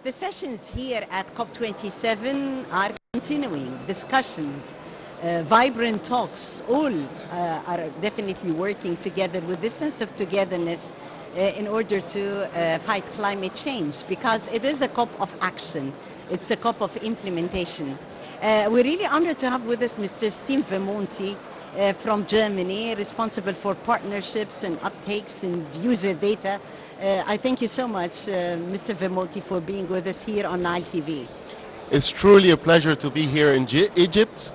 the sessions here at COP27 are continuing discussions, vibrant talks, all are definitely working together with this sense of togetherness in order to fight climate change, because it is a COP of action. It's a COP of implementation. We're really honored to have with us Mr. Steve Vermonti from Germany, responsible for partnerships and uptakes and user data. I thank you so much, Mr. Vermonti, for being with us here on Nile TV. It's truly a pleasure to be here in Egypt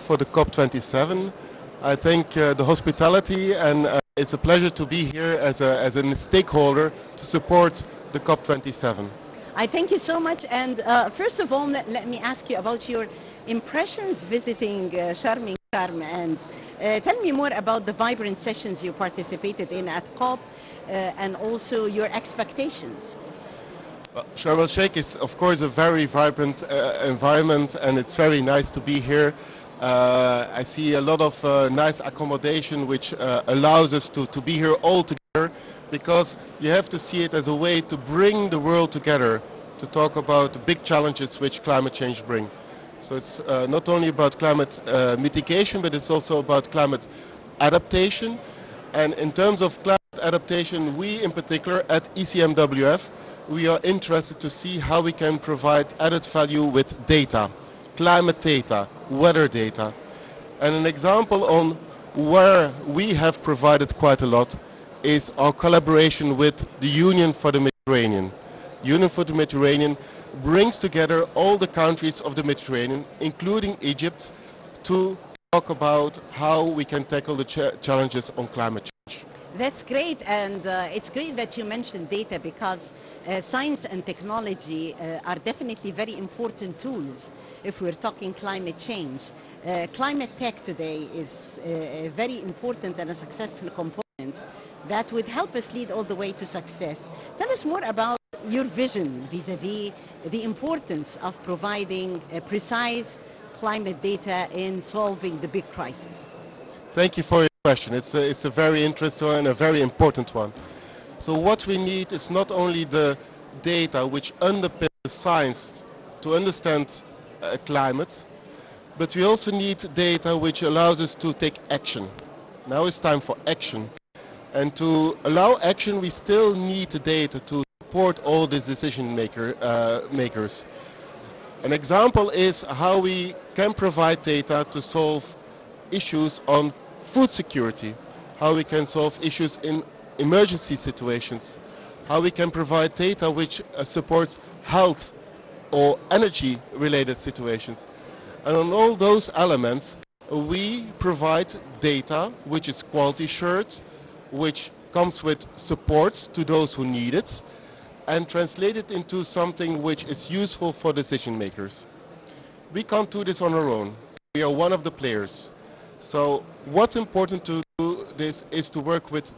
for the COP27. I think the hospitality, and it's a pleasure to be here as a stakeholder to support the COP27. I thank you so much, and first of all, let me ask you about your impressions visiting Sharm, and tell me more about the vibrant sessions you participated in at COP and also your expectations. Sharm el-Sheikh is of course a very vibrant environment, and it's very nice to be here. I see a lot of nice accommodation which allows us to be here all together, because you have to see it as a way to bring the world together to talk about the big challenges which climate change brings. So it's not only about climate mitigation, but it's also about climate adaptation. And in terms of climate adaptation, we in particular at ECMWF, we are interested to see how we can provide added value with data, climate data, weather data. And an example on where we have provided quite a lot is our collaboration with the Union for the Mediterranean. Union for the Mediterranean brings together all the countries of the Mediterranean, including Egypt, to talk about how we can tackle the challenges on climate change. That's great, and it's great that you mentioned data, because science and technology are definitely very important tools if we're talking climate change. Climate tech today is very important and a successful component that would help us lead all the way to success. Tell us more about your vision vis-a-vis the importance of providing precise climate data in solving the big crisis. Thank you for your question. It's a very interesting and a very important one. So what we need is not only the data which underpins the science to understand climate, but we also need data which allows us to take action. Now it's time for action. And to allow action, we still need the data to support all these decision makers. An example is how we can provide data to solve issues on food security, how we can solve issues in emergency situations, how we can provide data which supports health or energy related situations. And on all those elements, we provide data which is quality assured, which comes with support to those who need it, and translate it into something which is useful for decision makers. We can't do this on our own. We are one of the players. So what's important to do this is to work with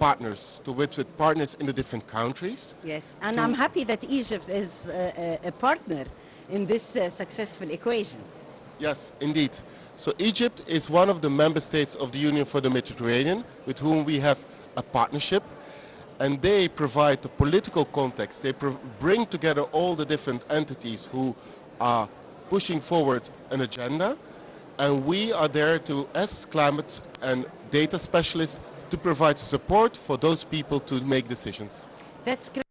partners, to work with partners in the different countries. Yes, and I'm happy that Egypt is a partner in this successful equation. Yes, indeed. So Egypt is one of the member states of the Union for the Mediterranean with whom we have a partnership, and they provide the political context. They bring together all the different entities who are pushing forward an agenda, and we are there to, as climate and data specialists, to provide support for those people to make decisions. That's great.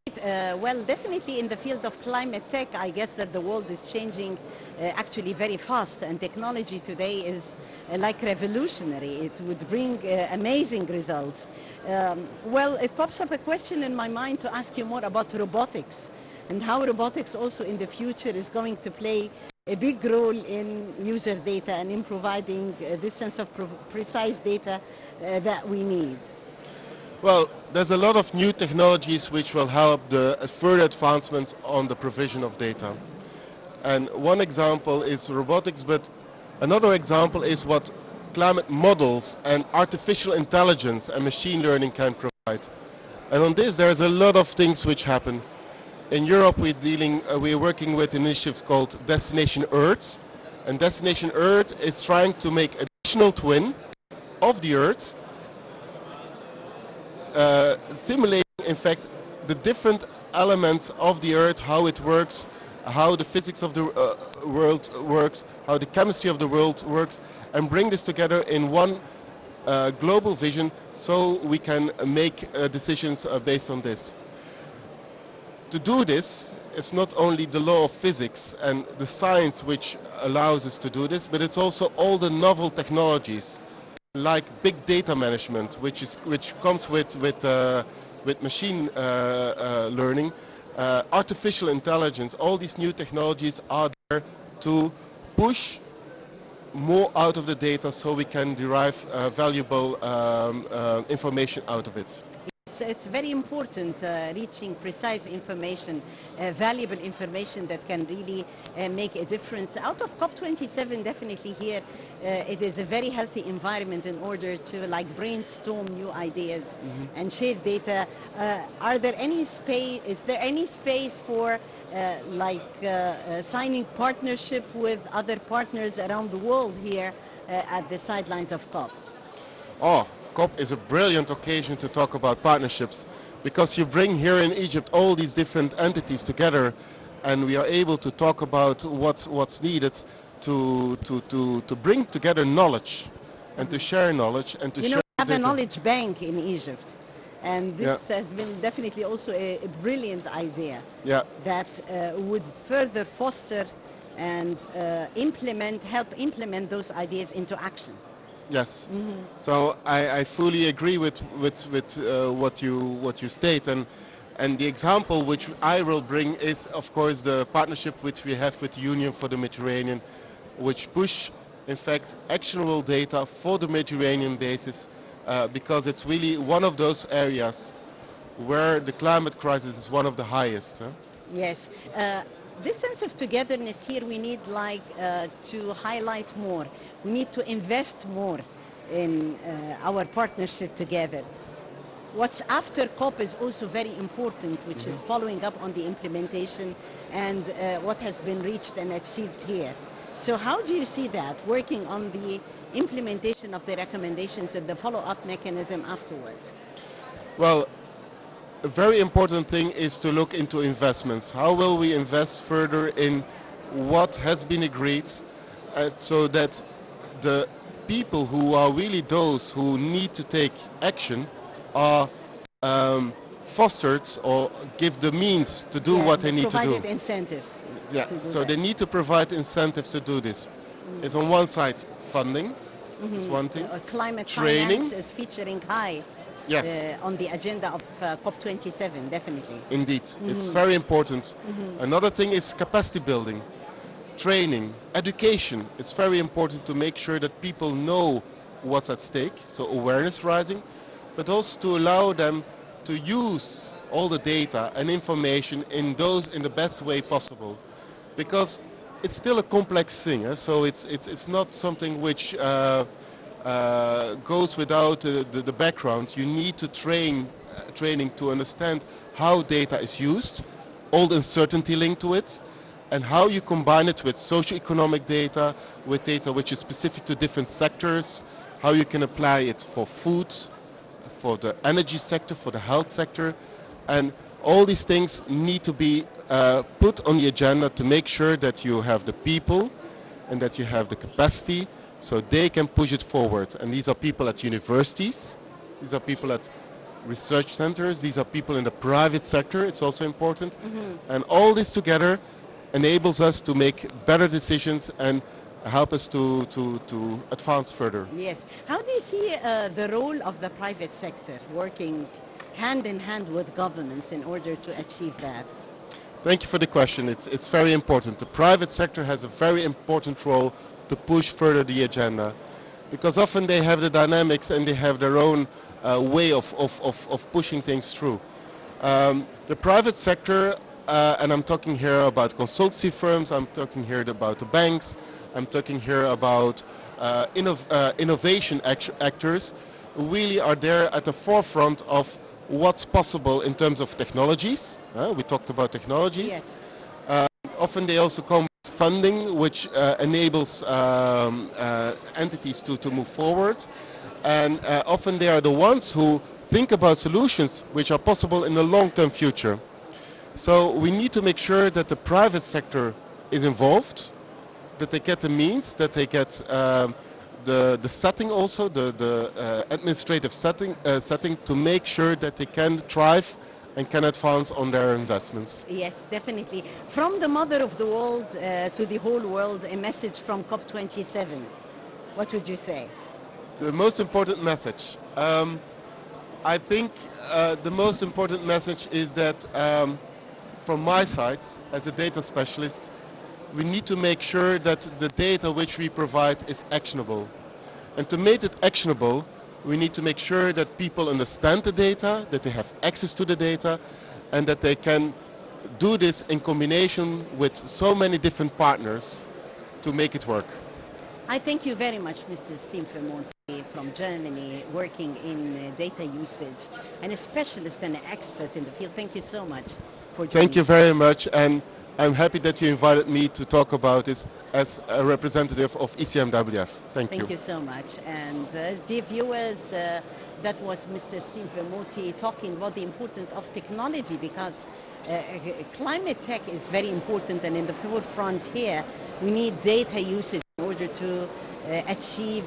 Well, definitely in the field of climate tech, I guess that the world is changing actually very fast, and technology today is like revolutionary. It would bring amazing results. Well, it pops up a question in my mind to ask you more about robotics, and how robotics also in the future is going to play a big role in user data and in providing this sense of precise data that we need. Well, there's a lot of new technologies which will help the further advancements on the provision of data. And one example is robotics, but another example is what climate models and artificial intelligence and machine learning can provide. And on this, there's a lot of things which happen. In Europe, we're working with an initiative called Destination Earth. And Destination Earth is trying to make a digital twin of the Earth, simulating, in fact, the different elements of the Earth, how it works, how the physics of the world works, how the chemistry of the world works, and bring this together in one global vision so we can make decisions based on this. To do this, it's not only the law of physics and the science which allows us to do this, but it's also all the novel technologies like big data management, which comes with machine learning, artificial intelligence. All these new technologies are there to push more out of the data so we can derive valuable information out of it. It's very important reaching precise information, valuable information that can really make a difference. Out of COP27, definitely here, it is a very healthy environment in order to like brainstorm new ideas and share data. Are there any space? Is there any space for signing partnership with other partners around the world here at the sidelines of COP? Oh, COP is a brilliant occasion to talk about partnerships because you bring here in Egypt all these different entities together and we are able to talk about what's needed to bring together knowledge and to share knowledge and to share we have data. a knowledge bank in Egypt and this has been definitely also a brilliant idea that would further foster and help implement those ideas into action. Yes. So I fully agree with what you state, and the example which I will bring is of course the partnership which we have with the Union for the Mediterranean, which push in fact actionable data for the Mediterranean basis, because it's really one of those areas where the climate crisis is one of the highest. Yes. This sense of togetherness here we need to highlight more. We need to invest more in our partnership together. What's after COP is also very important, which is following up on the implementation and what has been reached and achieved here. So how do you see that, working on the implementation of the recommendations and the follow-up mechanism afterwards? Well, a very important thing is to look into investments. How will we invest further in what has been agreed so that the people who are really those who need to take action are fostered or give the means to do what they need to do. Provided incentives. So they need to provide incentives to do this. It's on one side funding, is one thing. Climate training finance is featuring high. Yes. On the agenda of COP27, definitely. Indeed, it's very important. Another thing is capacity building, training, education. It's very important to make sure that people know what's at stake, so awareness rising, but also to allow them to use all the data and information in the best way possible, because it's still a complex thing. So it's not something which goes without the background. You need to training to understand how data is used, all the uncertainty linked to it, and how you combine it with socio-economic data, with data which is specific to different sectors, how you can apply it for food, for the energy sector, for the health sector, and all these things need to be put on the agenda to make sure that you have the people and that you have the capacity so they can push it forward. And these are people at universities, these are people at research centers, these are people in the private sector, it's also important. And all this together enables us to make better decisions and help us to advance further. Yes. How do you see the role of the private sector working hand in hand with governments in order to achieve that? Thank you for the question. It's very important. The private sector has a very important role to push further the agenda, because often they have the dynamics and they have their own way of pushing things through. The private sector, and I'm talking here about consultancy firms, I'm talking here about the banks, I'm talking here about innovation actors, really are there at the forefront of what's possible in terms of technologies. We talked about technologies. Yes. Often they also come with funding, which enables entities to move forward. And often they are the ones who think about solutions which are possible in the long-term future. So we need to make sure that the private sector is involved, that they get the means, that they get the setting also, the administrative setting to make sure that they can thrive and can advance on their investments. Yes, definitely. From the mother of the world to the whole world, a message from COP27. What would you say? The most important message. I think the most important message is that from my side, as a data specialist, we need to make sure that the data which we provide is actionable. And to make it actionable, we need to make sure that people understand the data, that they have access to the data, and that they can do this in combination with so many different partners to make it work. I thank you very much, Mr. Steve from Germany, working in data usage, and a specialist and an expert in the field. Thank you so much for joining us. Thank you very much, and I'm happy that you invited me to talk about this as a representative of ECMWF. Thank you. Thank you so much. And dear viewers, that was Mr. Steve talking about the importance of technology, because climate tech is very important, and in the forefront here, we need data usage in order to achieve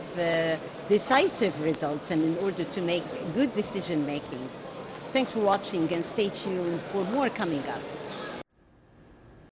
decisive results and in order to make good decision making. Thanks for watching, and stay tuned for more coming up.